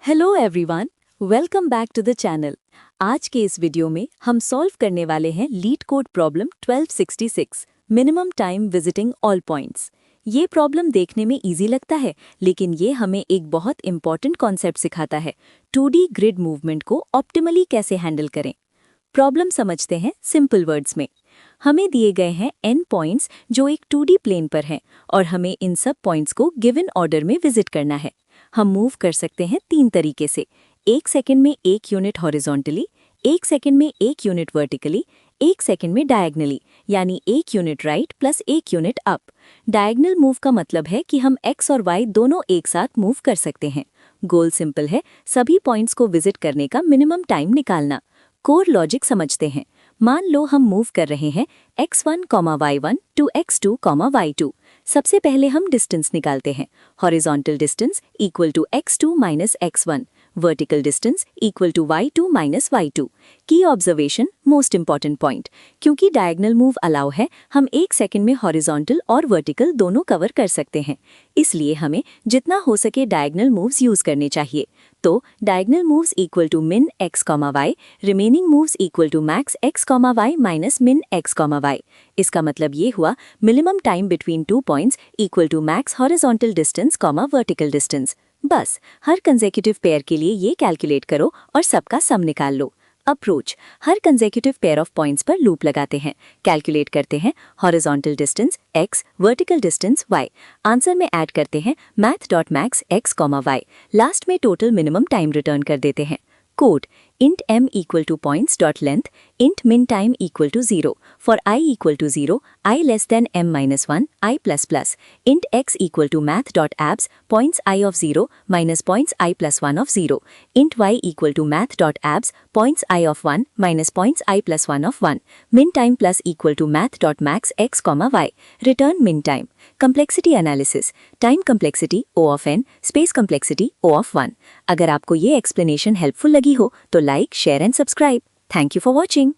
Hello everyone, welcome back to the channel. आज के इस वीडियो में हम सॉल्व करने वाले हैं leet code problem 1266 minimum time visiting all points. ये प्रॉब्लम देखने में इजी लगता है, लेकिन ये हमें एक बहुत इंपॉर्टेंट कॉन्सेप्ट सिखाता है, 2D ग्रिड मूवमेंट को ऑप्टिमली कैसे हैंडल करें। प्रॉब्लम समझते हैं सिंपल वर्ड्स में। हमें दिए गए हैं n पॉइंट्स जो एक 2D प्लेन पर हैं और हमें इन सब पॉइंट्स को गिवन ऑर्डर में विजिट करना है। हम मूव कर सकते हैं 3 तरीके से, 1 सेकंड में 1 यूनिट हॉरिजॉन्टली, 1 सेकंड में 1 यूनिट वर्टिकली, 1 सेकंड में डायगनली, यानी 1 unit right plus 1 unit up. Diagonal move का मतलब है कि हम x और y दोनों एक साथ मूव कर सकते हैं। गोल सिंपल है, सभी पॉइंट्स को विजिट करने का मिनिमम टाइम निकालना। कोर लॉजिक समझते हैं। मान लो हम मूव कर रहे हैं x1, y1 to x2, y2। सबसे पहले हम डिस्टेंस निकालते हैं। Horizontal distance equal to x2 minus x1, vertical distance equal to y2 minus y2। की ऑब्जर्वेशन, मोस्ट इंपॉर्टेंट पॉइंट, क्योंकि डायगनल मूव अलाउ है, हम 1 सेकंड में हॉरिजॉन्टल और वर्टिकल दोनों कवर कर सकते हैं। इसलिए हमें जितना हो सके डायगनल मूव्स यूज करने चाहिए। तो diagonal moves equal to min x, y, remaining moves equal to max x, y minus min x, y। इसका मतलब ये हुआ minimum time between 2 points equal to max horizontal distance, vertical distance. बस हर consecutive pair के लिए ये calculate करो और सबका सम निकाल लो। अप्रोच, हर कंसेक्यूटिव पेयर ऑफ पॉइंट्स पर लूप लगाते हैं, कैलकुलेट करते हैं horizontal distance x, vertical distance y, answer में ऐड करते हैं math.max x, y, लास्ट में टोटल मिनिमम टाइम रिटर्न कर देते हैं। Code, int m equal to points.length, int min time equal to 0, for I equal to 0, I less than m minus 1, I plus plus, int x equal to math.abs, points I of 0 minus points I plus 1 of 0, int y equal to math.abs, points I of 1 minus points I plus 1 of 1, min time plus equal to math.max x, y, return min time. Complexity analysis, time complexity O of n, space complexity O of 1. अगर आपको ये explanation helpful लगी हो तो like, share and subscribe. Thank you for watching.